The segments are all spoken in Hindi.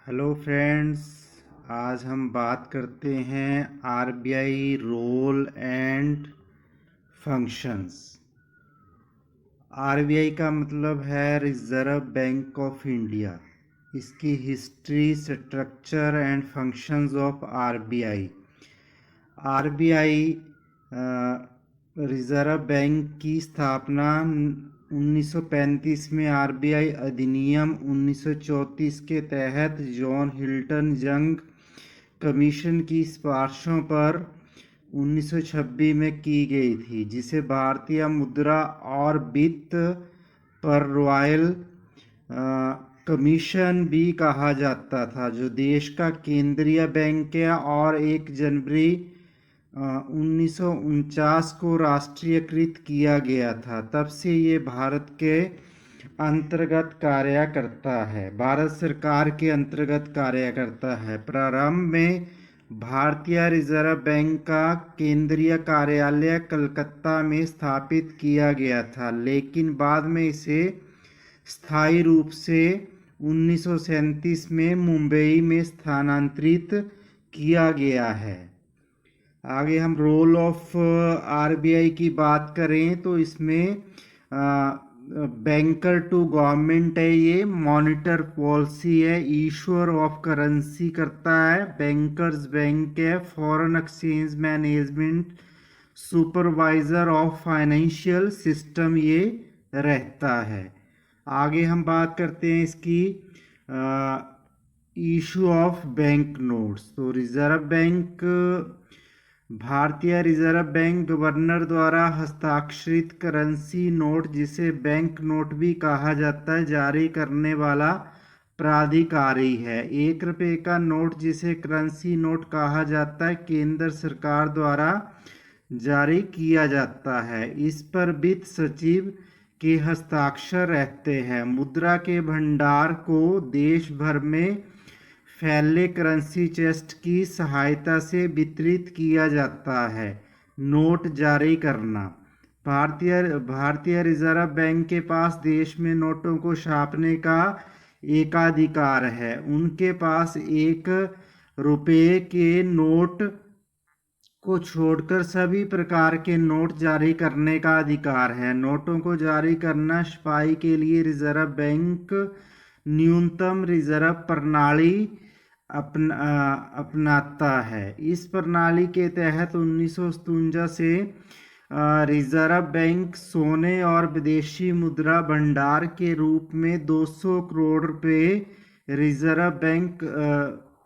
Hello friends. आज हम बात करते हैं RBI role and functions. RBI का मतलब है रिजर्व बैंक ऑफ इंडिया। इसकी history, structure and functions of RBI. RBI reserve bank की स्थापना 1935 में आरबीआई अधिनियम 1934 के तहत जॉन हिल्टन यंग कमीशन की सिफारिशों पर 1926 में की गई थी, जिसे भारतीय मुद्रा और वित्त पर रॉयल कमीशन भी कहा जाता था, जो देश का केंद्रीय बैंक है और 1 जनवरी 1949 को राष्ट्रीयकृत किया गया था। तब से ये भारत के अंतर्गत कार्य करता है, भारत सरकार के अंतर्गत कार्य करता है। प्रारंभ में भारतीय रिजर्व बैंक का केंद्रीय कार्यालय कलकत्ता में स्थापित किया गया था, लेकिन बाद में इसे स्थायी रूप से 1937 में मुंबई में स्थानांतरित किया गया है। आगे हम रोल ऑफ आरबीआई की बात करें तो इसमें बैंकर टू गवर्नमेंट है, ये मॉनिटर पॉलिसी है, इशूअर ऑफ करेंसी करता है, बैंकर्स बैंक है, foreign exchange management, supervisor of financial system ये रहता है। आगे हम बात करते हैं इसकी इशू ऑफ बैंक नोट्स। तो रिजर्व बैंक, भारतीय रिजर्व बैंक गवर्नर द्वारा हस्ताक्षरित करेंसी नोट, जिसे बैंक नोट भी कहा जाता है, जारी करने वाला प्राधिकारी है। 1 रुपये का नोट, जिसे करेंसी नोट कहा जाता है, केंद्र सरकार द्वारा जारी किया जाता है। इस पर वित्त सचिव के हस्ताक्षर रहते हैं। मुद्रा के भंडार को देश भर में फैले करेंसी चेस्ट की सहायता से वितरित किया जाता है। नोट जारी करना, भारतीय रिजर्व बैंक के पास देश में नोटों को छापने का एकाधिकार है। उनके पास 1 रुपये के नोट को छोड़कर सभी प्रकार के नोट जारी करने का अधिकार है। नोटों को जारी करना छपाई के लिए रिजर्व बैंक न्यूनतम रिजर्व प्रणाली अपनाता है। इस प्रणाली के तहत 1957 से रिजर्व बैंक सोने और विदेशी मुद्रा भंडार के रूप में 200 करोड़ रुपए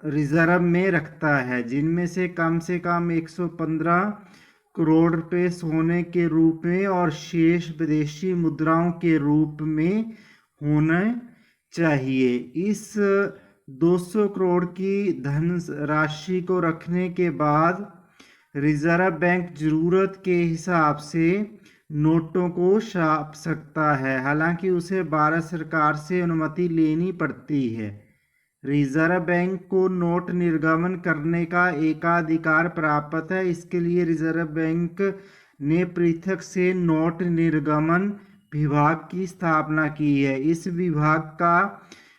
रिजर्व में रखता है, जिनमें से कम 115 करोड़ रुपए सोने के रूप में और शेष विदेशी मुद्राओं के रूप में होने चाहिए। इस 200 करोड़ की धन राशि को रखने के बाद रिजर्व बैंक जरूरत के हिसाब से नोटों को छाप सकता है, हालांकि उसे भारत सरकार से अनुमति लेनी पड़ती है। रिजर्व बैंक को नोट निर्गमन करने का एकाधिकार प्राप्त है। इसके लिए रिजर्व बैंक ने पृथक से नोट निर्गमन विभाग की स्थापना की है। इस विभाग का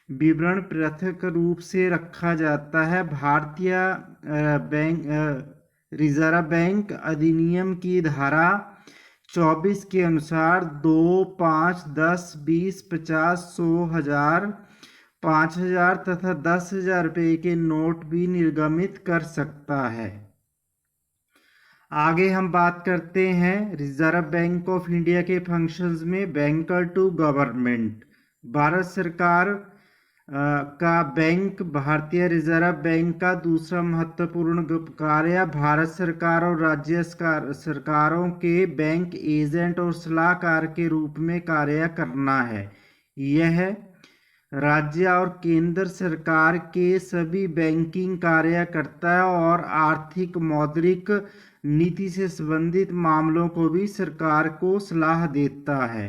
विवरण पृथक रूप से रखा जाता है। भारतीय रिजर्व बैंक अधिनियम की धारा 24 के अनुसार 2, 5, 10, 20, 50, 100, 1000, 5000 तथा 10,000 रुपये के नोट भी निर्गमित कर सकता है। आगे हम बात करते हैं रिजर्व बैंक ऑफ इंडिया के फंक्शंस में। बैंकर टू गवर्नमेंट, भारत सरकार का बैंक भारतीय रिजर्व बैंक का दूसरा महत्वपूर्ण कार्य भारत सरकार और राज्य सरकारों के बैंक एजेंट और सलाहकार के रूप में कार्य करना है। यह राज्य और केंद्र सरकार के सभी बैंकिंग कार्य करता है और आर्थिक मौद्रिक नीति से संबंधित मामलों को भी सरकार को सलाह देता है।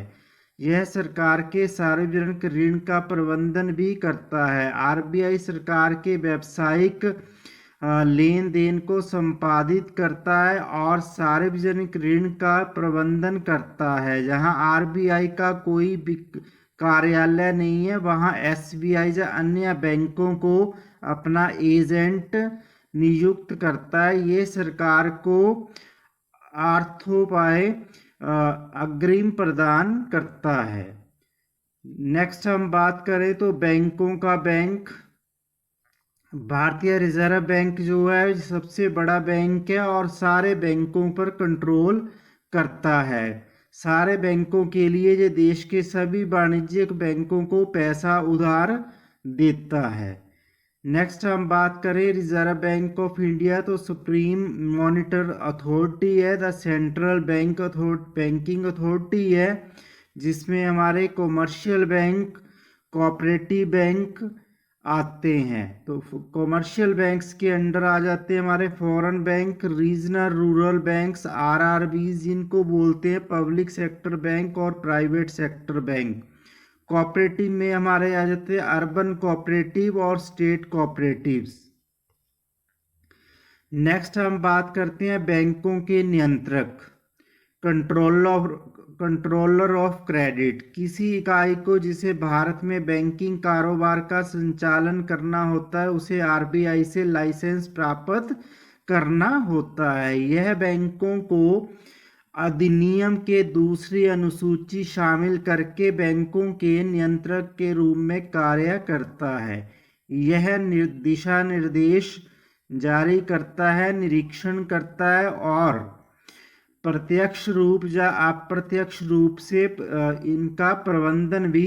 यह सरकार के सार्वजनिक ऋण का प्रबंधन भी करता है। आरबीआई सरकार के व्यावसायिक लेन देन को संपादित करता है और सार्वजनिक ऋण का प्रबंधन करता है। जहां आरबीआई का कोई कार्यालय नहीं है, वहाँ एसबीआई या अन्य बैंकों को अपना एजेंट नियुक्त करता है। ये सरकार को अर्थोपाय अग्रिम प्रदान करता है। नेक्स्ट हम बात करें तो बैंकों का बैंक, भारतीय रिजर्व बैंक जो है सबसे बड़ा बैंक है और सारे बैंकों पर कंट्रोल करता है। सारे बैंकों के लिए ये देश के सभी वाणिज्यिक बैंकों को पैसा उधार देता है। नेक्स्ट हम बात करें रिजर्व बैंक ऑफ इंडिया, तो सुप्रीम मॉनिटर अथॉरिटी है, द सेंट्रल बैंकिंग अथॉरिटी है, जिसमें हमारे कॉमर्शियल बैंक, कोऑपरेटिव बैंक आते हैं। तो कॉमर्शियल बैंक्स के अंडर आ जाते हैं हमारे foreign bank, regional rural banks, RRB जिनको बोलते हैं, पब्लिक सेक्टर बैंक और प्राइवेट सेक्टर बैंक। कोऑपरेटिव में हमारे आ जाते हैं अर्बन कोऑपरेटिव और स्टेट कोऑपरेटिव्स। नेक्स्ट हम बात करते हैं बैंकों के नियंत्रक, कंट्रोलर ऑफ क्रेडिट। किसी इकाई को जिसे भारत में बैंकिंग कारोबार का संचालन करना होता है उसे आरबीआई से लाइसेंस प्राप्त करना होता है। यह बैंकों को अधिनियम के दूसरी अनुसूची शामिल करके बैंकों के नियंत्रक के रूप में कार्य करता है। यह दिशा निर्देश जारी करता है, निरीक्षण करता है और प्रत्यक्ष रूप या अप्रत्यक्ष रूप से इनका प्रबंधन भी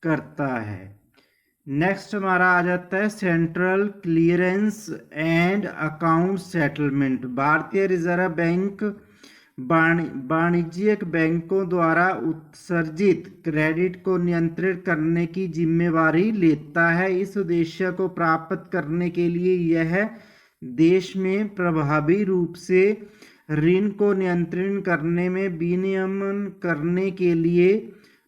करता है। नेक्स्ट हमारा आ जाता है central clearance and account settlement. भारतीय रिजर्व बैंक वाणिज्यिक बैंकों द्वारा उत्सर्जित क्रेडिट को नियंत्रित करने की जिम्मेवारी लेता है। इस उद्देश्य को प्राप्त करने के लिए यह देश में प्रभावी रूप से ऋण को नियंत्रित करने में विनियमन करने के लिए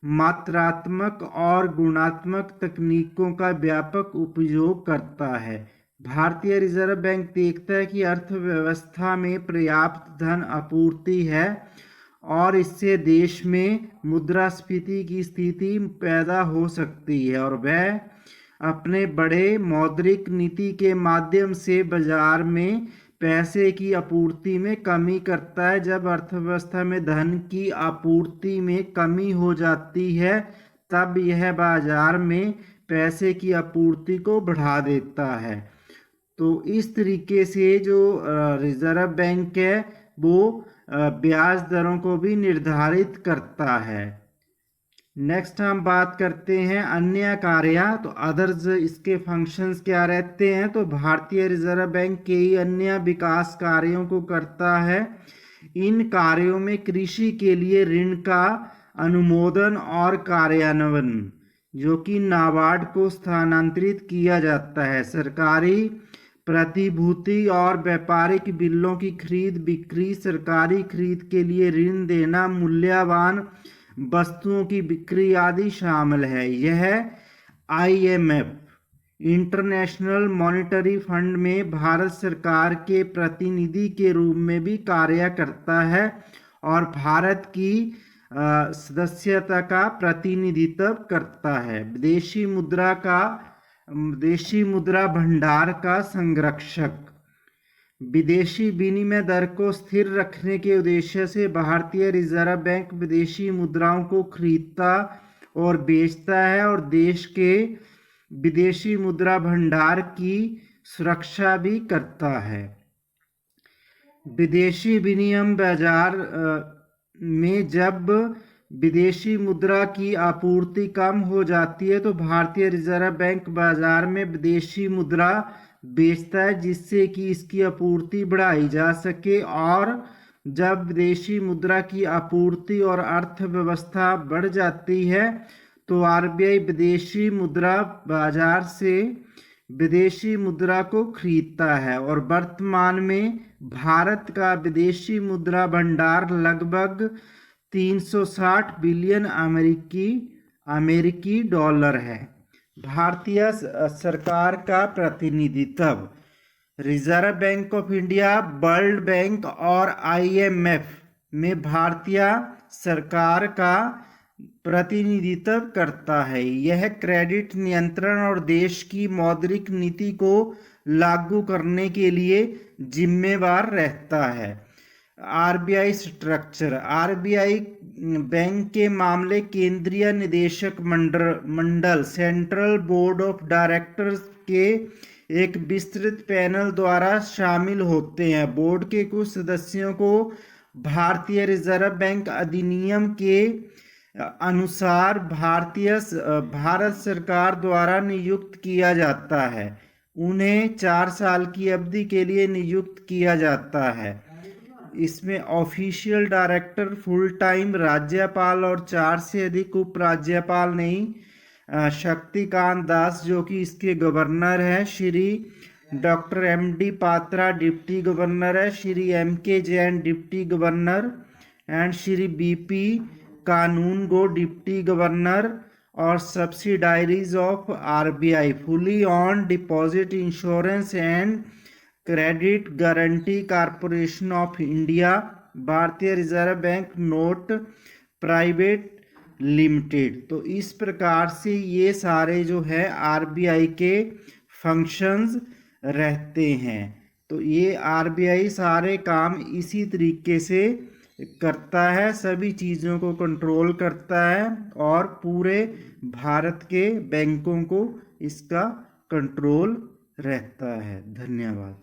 मात्रात्मक और गुणात्मक तकनीकों का व्यापक उपयोग करता है। भारतीय रिजर्व बैंक देखता है कि अर्थव्यवस्था में पर्याप्त धन आपूर्ति है और इससे देश में मुद्रास्फीति की स्थिति पैदा हो सकती है और वह अपने बड़े मौद्रिक नीति के माध्यम से बाजार में पैसे की आपूर्ति में कमी करता है। जब अर्थव्यवस्था में धन की आपूर्ति में कमी हो जाती है तब यह बाजार में पैसे की आपूर्ति को बढ़ा देता है। तो इस तरीके से जो रिजर्व बैंक है वो ब्याज दरों को भी निर्धारित करता है। नेक्स्ट हम बात करते हैं अन्य कार्य, तो अदर्स इसके फंक्शंस क्या रहते हैं। तो भारतीय रिजर्व बैंक कई अन्य विकास कार्यों को करता है। इन कार्यों में कृषि के लिए ऋण का अनुमोदन और कार्यान्वयन जो कि नाबार्ड को स्थानांतरित किया जाता है, सरकारी प्रतिभूति और व्यापारिक बिलों की खरीद बिक्री, सरकारी खरीद के लिए ऋण देना, मूल्यवान वस्तुओं की बिक्री आदि शामिल है। यह आईएमएफ इंटरनेशनल मॉनेटरी फंड में भारत सरकार के प्रतिनिधि के रूप में भी कार्य करता है और भारत की सदस्यता का प्रतिनिधित्व करता है। विदेशी मुद्रा भंडार का संरक्षक। विदेशी विनिमय दर को स्थिर रखने के उद्देश्य से भारतीय रिजर्व बैंक विदेशी मुद्राओं को खरीदता और बेचता है और देश के विदेशी मुद्रा भंडार की सुरक्षा भी करता है। विदेशी विनिमय बाजार में जब विदेशी मुद्रा की आपूर्ति कम हो जाती है तो भारतीय रिजर्व बैंक बाजार में विदेशी मुद्रा बेचता है जिससे कि इसकी आपूर्ति बढ़ाई जा सके और जब विदेशी मुद्रा की आपूर्ति और अर्थव्यवस्था बढ़ जाती है तो आरबीआई विदेशी मुद्रा बाजार से विदेशी मुद्रा को खरीदता है और वर्तमान में भारत का विदेशी मुद्रा भंडार लगभग 360 बिलियन अमेरिकी डॉलर है। भारतीय सरकार का प्रतिनिधित्व। Reserve bank of India, world bank और आईएमएफ में भारतीय सरकार का प्रतिनिधित्व करता है। यह क्रेडिट नियंत्रण और देश की मौद्रिक नीति को लागू करने के लिए जिम्मेवार रहता है। RBI structure. आरबीआई बैंक के मामले केंद्रीय निदेशक मंडल सेंट्रल बोर्ड ऑफ डायरेक्टर्स के एक विस्तृत पैनल द्वारा शामिल होते हैं। बोर्ड के कुछ सदस्यों को भारतीय रिजर्व बैंक अधिनियम के अनुसार भारत सरकार द्वारा नियुक्त किया जाता है। उन्हें 4 साल की अवधि के लिए नियुक्त किया जाता है। इसमें ऑफिशियल डायरेक्टर फुल टाइम राज्यपाल और 4 से अधिक उपराज्यपाल नहीं। शक्तिकांत दास जो कि इसके गवर्नर हैं, Shri doctor MD Patra deputy governor है, Shri MK Jain deputy governor and Shri BP Kanungo deputy governor. और subsidiaries of RBI fully owned deposit insurance and credit guarantee corporation of India, भारतीय reserve bank note private limited. तो इस प्रकार से ये सारे जो है आरबीआई के फंक्शंस रहते हैं। तो ये आरबीआई सारे काम इसी तरीके से करता है, सभी चीज़ों को कंट्रोल करता है और पूरे भारत के बैंकों को इसका कंट्रोल रहता है। धन्यवाद।